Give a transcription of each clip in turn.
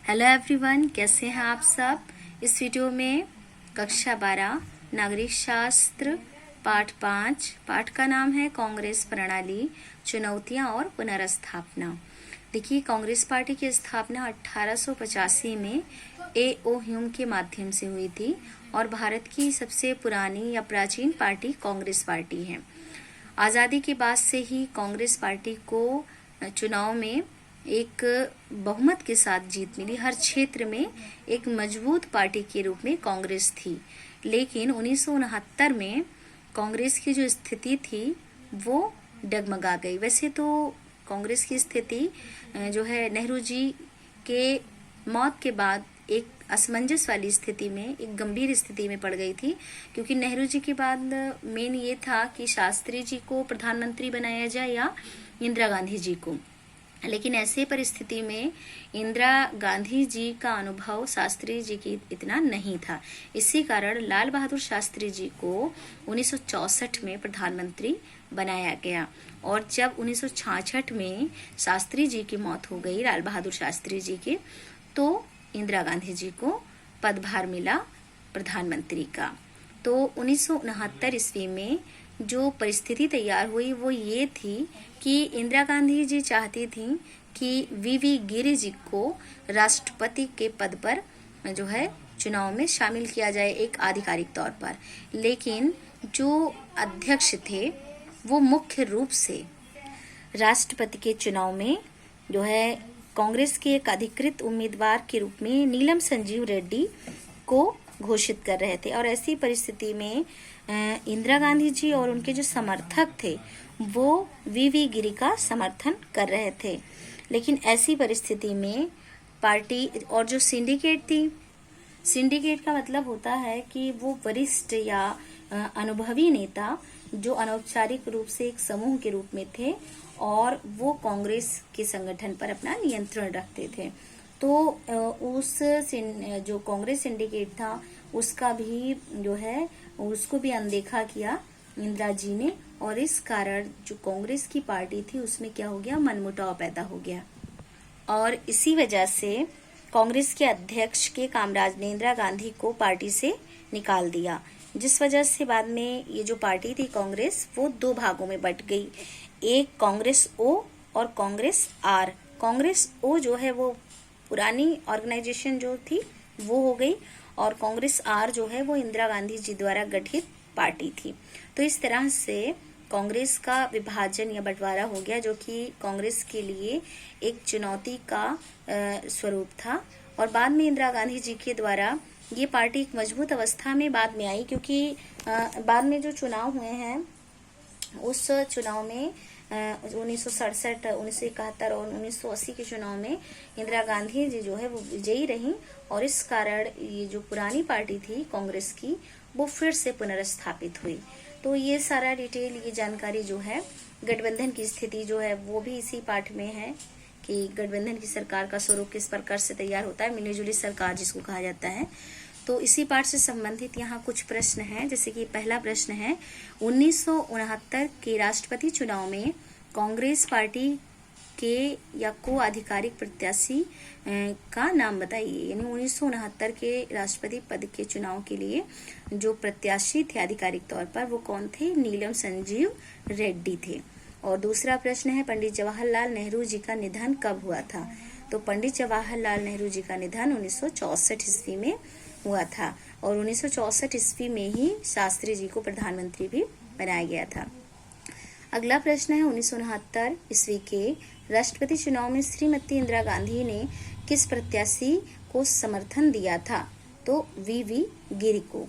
Hello everyone, कैसे हैं आप सब। इस वीडियो में कक्षा 12 नागरिक शास्त्र पाठ 5 पाठ का नाम है कांग्रेस प्रणाली, चुनौतियां और पुनर्स्थापना। देखिए, कांग्रेस पार्टी की स्थापना 1885 में A.O. ह्यूम के माध्यम से हुई थी और भारत की सबसे पुरानी या प्राचीन पार्टी कांग्रेस पार्टी है। आज़ादी के बाद से ही कांग्रेस पार्टी को चुनाव में एक बहुमत के साथ जीत मिली। हर क्षेत्र में एक मजबूत पार्टी के रूप में कांग्रेस थी। लेकिन 1969 में कांग्रेस की जो स्थिति थी वो डगमगा गई। वैसे तो कांग्रेस की स्थिति जो है नेहरू जी के मौत के बाद एक असमंजस वाली स्थिति में, एक गंभीर स्थिति में पड़ गई थी, क्योंकि नेहरू जी के बाद मेन ये था कि शास्त्री जी को प्रधानमंत्री बनाया जाए या इंदिरा गांधी जी को। लेकिन ऐसे परिस्थिति में इंदिरा गांधी जी का अनुभव शास्त्री जी की इतना नहीं था। इसी कारण लाल बहादुर शास्त्री जी को 1964 में प्रधानमंत्री बनाया गया। और जब 1966 में शास्त्री जी की मौत हो गई, लाल बहादुर शास्त्री जी की, तो इंदिरा गांधी जी को पदभार मिला प्रधानमंत्री का। तो 1969 ईस्वी में जो परिस्थिति तैयार हुई वो ये थी कि इंदिरा गांधी जी चाहती थी कि वीवी गिरि जी को राष्ट्रपति के पद पर जो है चुनाव में शामिल किया जाए एक आधिकारिक तौर पर। लेकिन जो अध्यक्ष थे वो मुख्य रूप से राष्ट्रपति के चुनाव में जो है कांग्रेस के एक अधिकृत उम्मीदवार के रूप में नीलम संजीव रेड्डी को घोषित कर रहे थे। और ऐसी परिस्थिति में इंदिरा गांधी जी और उनके जो समर्थक थे वो वीवी गिरि का समर्थन कर रहे थे। लेकिन ऐसी परिस्थिति में पार्टी और जो सिंडिकेट थी, सिंडिकेट का मतलब होता है कि वो वरिष्ठ या अनुभवी नेता जो अनौपचारिक रूप से एक समूह के रूप में थे और वो कांग्रेस के संगठन पर अपना नियंत्रण रखते थे। तो उस जो कांग्रेस सिंडिकेट था उसका भी जो है उसको भी अनदेखा किया इंदिरा जी ने, और इस कारण जो कांग्रेस की पार्टी थी उसमें क्या हो गया, मनमुटाव पैदा हो गया। और इसी वजह से कांग्रेस के अध्यक्ष के कामराज ने इंदिरा गांधी को पार्टी से निकाल दिया, जिस वजह से बाद में ये जो पार्टी थी कांग्रेस वो दो भागों में बट गई। एक कांग्रेस ओ और कांग्रेस आर। कांग्रेस ओ जो है वो पुरानी ऑर्गेनाइजेशन जो थी वो हो गई, और कांग्रेस आर जो है वो इंदिरा गांधी जी द्वारा गठित पार्टी थी। तो इस तरह से कांग्रेस का विभाजन या बंटवारा हो गया, जो कि कांग्रेस के लिए एक चुनौती का स्वरूप था। और बाद में इंदिरा गांधी जी के द्वारा ये पार्टी एक मजबूत अवस्था में बाद में आई, क्योंकि बाद में जो चुनाव हुए हैं उस चुनाव में 1967, 1971 और 1980 के चुनाव में इंदिरा गांधी जी जो है वो विजयी रही, और इस कारण ये जो पुरानी पार्टी थी कांग्रेस की वो फिर से पुनर्स्थापित हुई। तो ये सारा डिटेल, ये जानकारी जो है गठबंधन की स्थिति जो है वो भी इसी पाठ में है कि गठबंधन की सरकार का स्वरूप किस प्रकार से तैयार होता है, मिलीजुली सरकार जिसको कहा जाता है। तो इसी पाठ से संबंधित यहाँ कुछ प्रश्न हैं। जैसे कि पहला प्रश्न है, 1969 के राष्ट्रपति चुनाव में कांग्रेस पार्टी के या को आधिकारिक प्रत्याशी का नाम बताइए। यानी 1969 के राष्ट्रपति पद के चुनाव के लिए जो प्रत्याशी थे आधिकारिक तौर पर वो कौन थे, नीलम संजीव रेड्डी थे। और दूसरा प्रश्न है, पंडित जवाहरलाल नेहरू जी का निधन कब हुआ था। तो पंडित जवाहरलाल नेहरू जी का निधन 1964 ईस्वी में हुआ था, और 1964 ईस्वी में ही शास्त्री जी को प्रधानमंत्री भी बनाया गया था। अगला प्रश्न है, 1969 ईस्वी के राष्ट्रपति चुनाव में श्रीमती इंदिरा गांधी ने किस प्रत्याशी को समर्थन दिया था। तो वीवी गिरि को।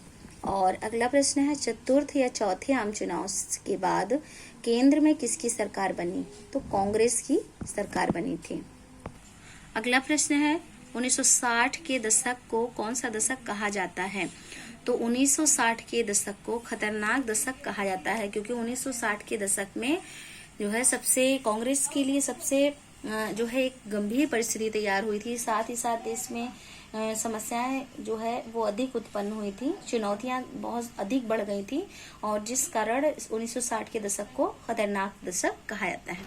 और अगला प्रश्न है, चतुर्थ या चौथे आम चुनाव के बाद केंद्र में किसकी सरकार बनी। तो कांग्रेस की सरकार बनी थी। अगला प्रश्न है, 1960 के दशक को कौन सा दशक कहा जाता है। तो 1960 के दशक को खतरनाक दशक कहा जाता है, क्योंकि 1960 के दशक में जो है सबसे कांग्रेस के लिए सबसे जो है एक गंभीर परिस्थिति तैयार हुई थी। साथ ही साथ देश में समस्याएं जो है वो अधिक उत्पन्न हुई थी, चुनौतियां बहुत अधिक बढ़ गई थी, और जिस कारण 1960 के दशक को खतरनाक दशक कहा जाता है।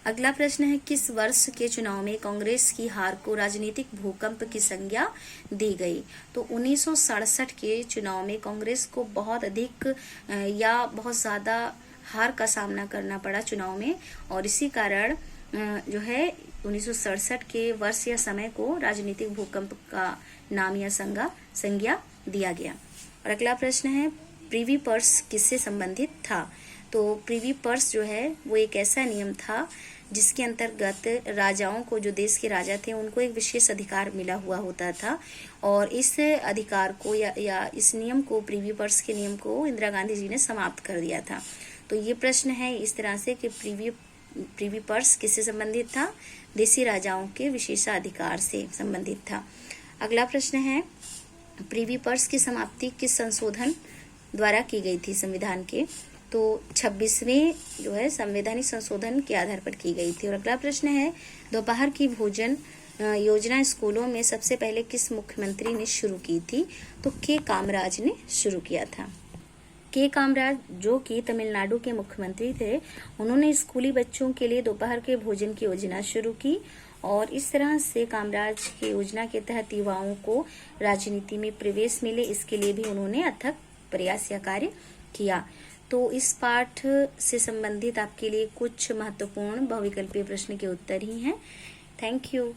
अगला प्रश्न है, किस वर्ष के चुनाव में कांग्रेस की हार को राजनीतिक भूकंप की संज्ञा दी गई? तो 1967 के चुनाव में कांग्रेस को बहुत अधिक या बहुत ज्यादा हार का सामना करना पड़ा चुनाव में, और इसी कारण जो है 1967 के वर्ष या समय को राजनीतिक भूकंप का नाम या संज्ञा दिया गया। और अगला प्रश्न है, प्रिवी पर्स किससे संबंधित था? तो प्रिवी पर्स जो है वो एक ऐसा नियम था जिसके अंतर्गत राजाओं को, जो देश के राजा थे, उनको एक विशेष अधिकार मिला हुआ होता था, और इस अधिकार को या इस नियम को, प्रिवी पर्स के नियम को इंदिरा गांधी जी ने समाप्त कर दिया था। तो ये प्रश्न है इस तरह से कि प्रिवी पर्स किससे संबंधित था? देसी राजाओं के विशेषाधिकार से संबंधित था। अगला प्रश्न है, प्रिवी पर्स की समाप्ति किस संशोधन द्वारा की गई थी संविधान के? तो 26वें जो है संवैधानिक संशोधन के आधार पर की गई थी। और अगला प्रश्न है, दोपहर की भोजन योजना स्कूलों में सबसे पहले किस मुख्यमंत्री ने शुरू की थी? तो के कामराज ने शुरू किया था। के कामराज, जो कि तमिलनाडु के मुख्यमंत्री थे, उन्होंने स्कूली बच्चों के लिए दोपहर के भोजन की योजना शुरू की, और इस तरह से कामराज की योजना के तहत युवाओं को राजनीति में प्रवेश मिले, इसके लिए भी उन्होंने अथक प्रयास या कार्य किया। तो इस पाठ से संबंधित आपके लिए कुछ महत्वपूर्ण बहुविकल्पीय प्रश्न के उत्तर ही हैं। Thank you.